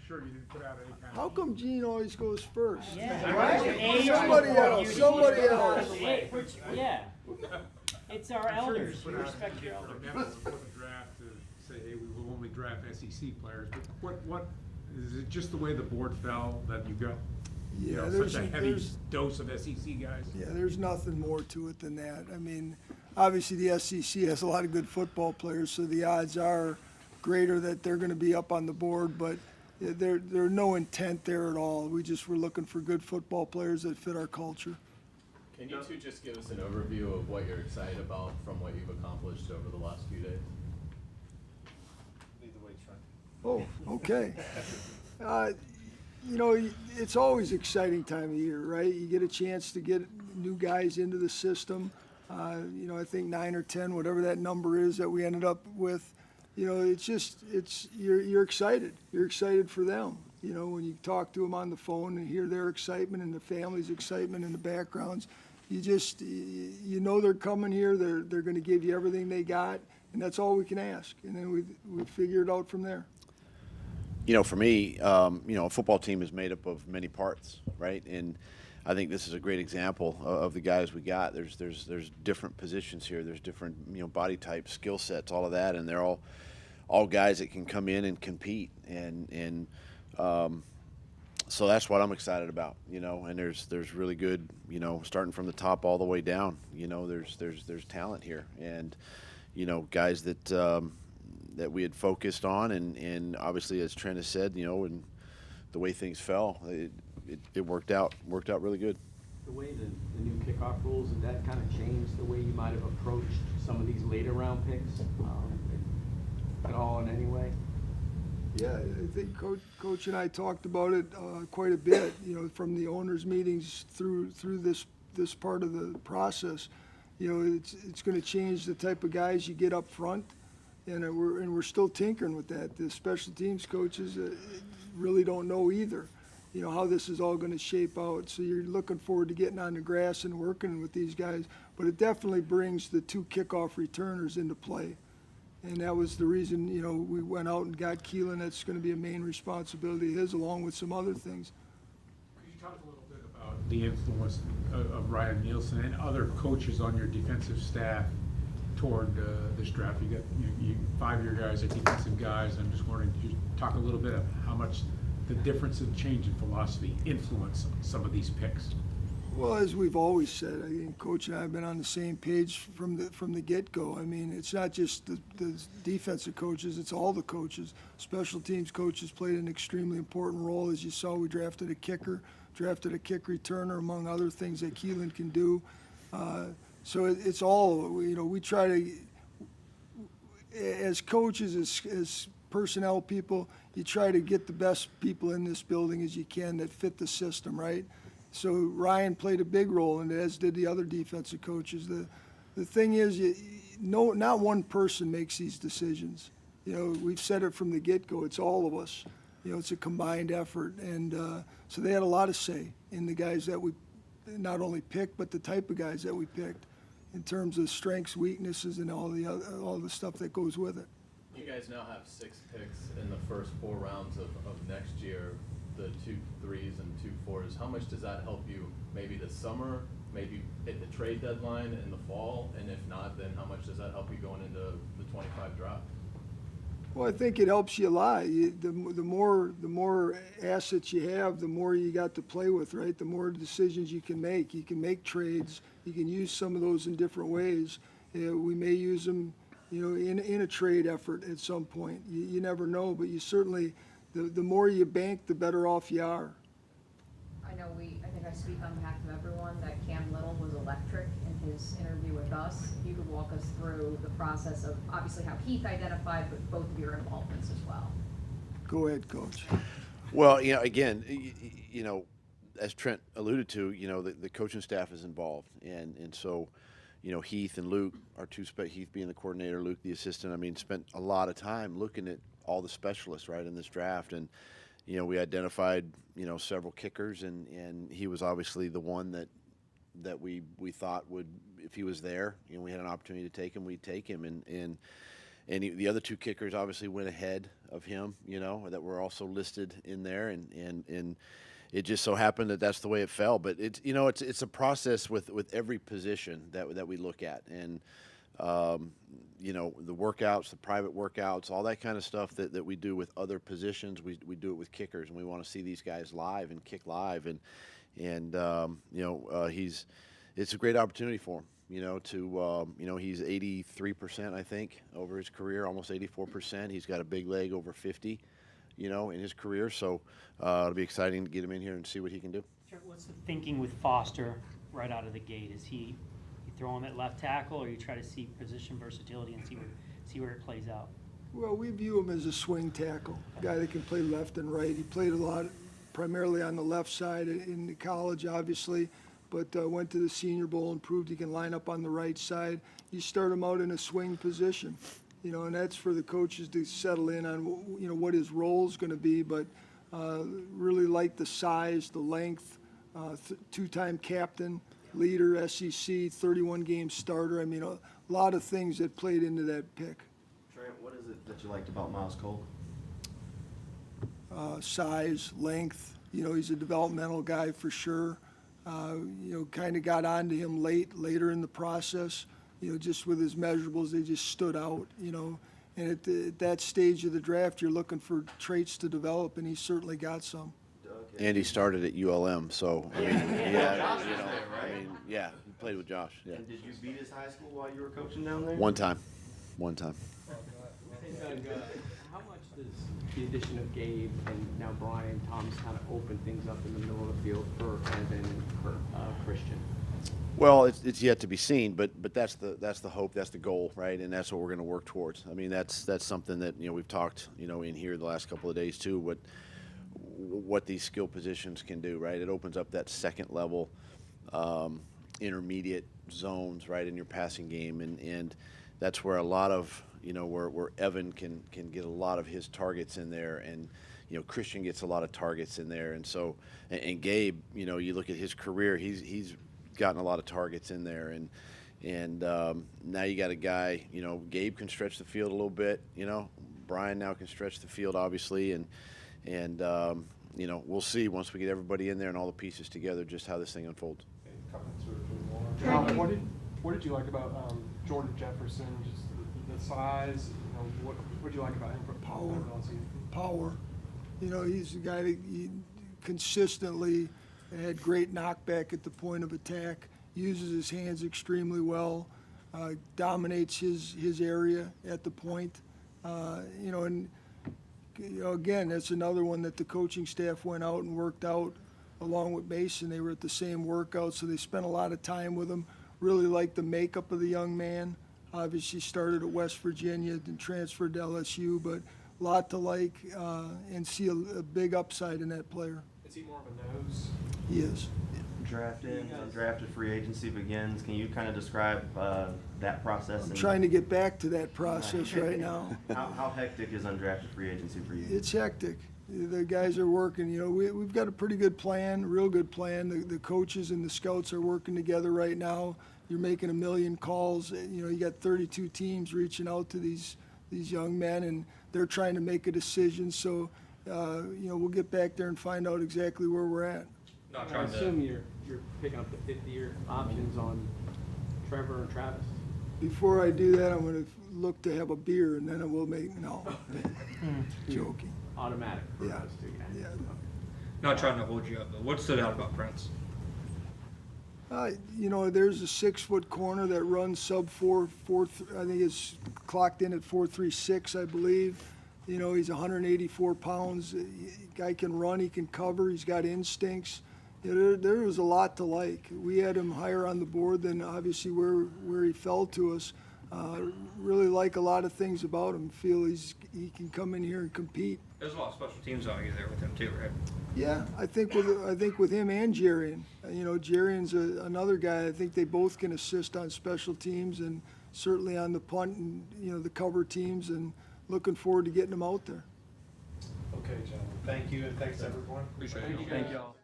sure you didn't put out any kind How of. come Gene always goes first? Yeah. Right? Somebody else. Yeah. It's our I'm sure you elders. put We out respect your a elders. memo before the draft to say, hey, we will only draft SEC players, but what, is it just the way the board fell that you got, you know, such a heavy dose of SEC guys? Yeah, there's nothing more to it than that. I mean, obviously the SEC has a lot of good football players, so the odds are greater that they're going to be up on the board, but there's no intent there at all. We just were looking for good football players that fit our culture. Can you two just give us an overview of what you're excited about from what you've accomplished over the last few days? Lead the way, Trent. Oh, okay. You know, it's always an exciting time of year, right? You get a chance to get new guys into the system. You know, I think 9 or 10, whatever that number is that we ended up with, you know, you're excited. You're excited for them. You know, when you talk to them on the phone and hear their excitement and the family's excitement in the backgrounds, you know they're coming here. They're going to give you everything they got, and that's all we can ask. And then we figure it out from there. You know, for me, you know, a football team is made up of many parts, right? And I think this is a great example of the guys we got. There's different positions here. There's different, you know, body types, skill sets, all of that, and they're all guys that can come in and compete. And so that's what I'm excited about, you know. And there's really good, you know, starting from the top all the way down. You know, there's talent here, and you know, guys that we had focused on, and obviously, as Trent has said, you know, and the way things fell, it worked out really good. The way the new kickoff rules, did that kind of change the way you might have approached some of these later round picks at all in any way? Yeah, I think Coach and I talked about it quite a bit. You know, from the owners' meetings through this part of the process. You know, it's going to change the type of guys you get up front. And we're still tinkering with that. The special teams coaches really don't know either, you know, how this is all going to shape out. So you're looking forward to getting on the grass and working with these guys. But it definitely brings the 2 kickoff returners into play. And that was the reason, you know, we went out and got Keelan. That's going to be a main responsibility of his, along with some other things. Could you talk a little bit about the influence of Ryan Nielsen and other coaches on your defensive staff toward this draft? You got you 5-year guys, are defensive guys. I'm just wondering, could you talk a little bit of how much the difference in change in philosophy influence some of these picks? Well, as we've always said, I think Coach and I have been on the same page from the get-go. I mean, it's not just the defensive coaches; it's all the coaches. Special teams coaches played an extremely important role. As you saw, we drafted a kicker, drafted a kick returner, among other things that Keelan can do. So it's all, you know, we try to, as coaches, as personnel people, you try to get the best people in this building as you can that fit the system, right? So Ryan played a big role in it, as did the other defensive coaches. The thing is, not one person makes these decisions. You know, we've said it from the get-go. It's all of us. You know, it's a combined effort. And so they had a lot of say in the guys that we not only picked, but the type of guys that we picked, in terms of strengths, weaknesses, and all the stuff that goes with it. You guys now have 6 picks in the first 4 rounds of next year, the 2 3s and 2 4s. How much does that help you maybe this summer, maybe at the trade deadline in the fall? And if not, then how much does that help you going into the 25 draft? Well, I think it helps you a lot. The more assets you have, the more you got to play with, right? The more decisions you can make. You can make trades. You can use some of those in different ways. We may use them, you know, in a trade effort at some point. You never know, but you certainly, the more you bank, the better off you are. I know I think I speak on behalf of everyone, that Cam Little was electric in his interview with us. If you could walk us through the process of obviously how Heath identified, but both of your involvements as well. Go ahead, Coach. Well, you know, again, you know, as Trent alluded to, you know, the coaching staff is involved, and so, you know, Heath and Luke, our 2 Heath being the coordinator, Luke the assistant. I mean, spent a lot of time looking at all the specialists, right, in this draft, and you know, we identified, you know, several kickers, and he was obviously the one that we thought would, if he was there, you know, we had an opportunity to take him, we'd take him, and and the other two kickers obviously went ahead of him, you know, that were also listed in there, and it just so happened that that's the way it fell. But it's, you know, it's a process with every position that we look at, and you know, the workouts, the private workouts, all that kind of stuff that we do with other positions, we do it with kickers, and we want to see these guys live and kick live, and you know, it's a great opportunity for him. You know, you know, he's 83%, I think, over his career, almost 84%. He's got a big leg over 50, you know, in his career. So it'll be exciting to get him in here and see what he can do. Sure. What's the thinking with Foster right out of the gate? Is you throw him at left tackle, or you try to see position versatility and see where it plays out? Well, we view him as a swing tackle, a guy that can play left and right. He played a lot, primarily on the left side in college, obviously, but went to the Senior Bowl and proved he can line up on the right side. You start him out in a swing position, you know, and that's for the coaches to settle in on, you know, what his role is going to be, but really like the size, the length, two-time captain, leader, SEC, 31-game starter. I mean, a lot of things that played into that pick. Trent, what is it that you liked about Miles Cole? Size, length. You know, he's a developmental guy for sure. You know, kind of got onto him later in the process. You know, just with his measurables, they just stood out. You know, and at that stage of the draft, you're looking for traits to develop, and he certainly got some. And he started at ULM, so I mean, yeah, you know, I mean, yeah, he played with Josh. Yeah, And did you beat his high school while you were coaching down there? one time. Hey, Doug, how much does the addition of Gabe and now Brian Thomas kind of open things up in the middle of the field for Evan and for Christian? Well, it's yet to be seen, but that's the hope, that's the goal, right? And that's what we're going to work towards. I mean, that's something that, you know, we've talked, you know, in here the last couple of days too. What these skill positions can do, right? It opens up that second level, intermediate zones, right, in your passing game, and that's where a lot of, you know, where Evan can get a lot of his targets in there, and you know, Christian gets a lot of targets in there, and so and Gabe, you know, you look at his career, he's gotten a lot of targets in there, and now you got a guy, you know, Gabe can stretch the field a little bit, you know, Brian now can stretch the field obviously, and you know, we'll see once we get everybody in there and all the pieces together just how this thing unfolds. What did you like about Jordan Jefferson? Just the size. You know, what did you like about him? Power. You know, he's a guy that he consistently had great knockback at the point of attack. Uses his hands extremely well. Dominates his area at the point. You know, and you know, again, that's another one that the coaching staff went out and worked out along with Mason. They were at the same workout, so they spent a lot of time with him. Really liked the makeup of the young man. Obviously started at West Virginia, then transferred to LSU, but a lot to like and see a big upside in that player. Is he more of a nose? He is. Drafted, undrafted free agency begins. Can you kind of describe that process? I'm trying to get back to that process right now. How hectic is undrafted free agency for you? It's hectic. The guys are working. You know, we've got a pretty good plan, real good plan. The coaches and the scouts are working together right now. You're making 1 million calls. You know, you got 32 teams reaching out to these young men, and they're trying to make a decision. So, you know, we'll get back there and find out exactly where we're at. I assume you're picking up the 50-year options on Trevor and Travis. Before I do that, I'm going to look to have a beer, and then I will make, no, joking. Automatic for Yeah. those two guys. Yeah. Okay. Not trying to hold you up, but what stood out about Prince? You know, there's a 6-foot corner that runs sub 4, I think it's clocked in at 4.36, I believe. You know, he's 184 pounds. Guy can run, he can cover, he's got instincts. You know, there was a lot to like. We had him higher on the board than obviously where he fell to us. Really like a lot of things about him. Feel he can come in here and compete. There's a lot of special teams value there with him too, right? Yeah, I think with him and Jarian. You know, Jarian's another guy. I think they both can assist on special teams and certainly on the punt and, you know, the cover teams, and looking forward to getting them out there. Okay, gentlemen, thank you, and thanks everyone. Appreciate it. Thank you all.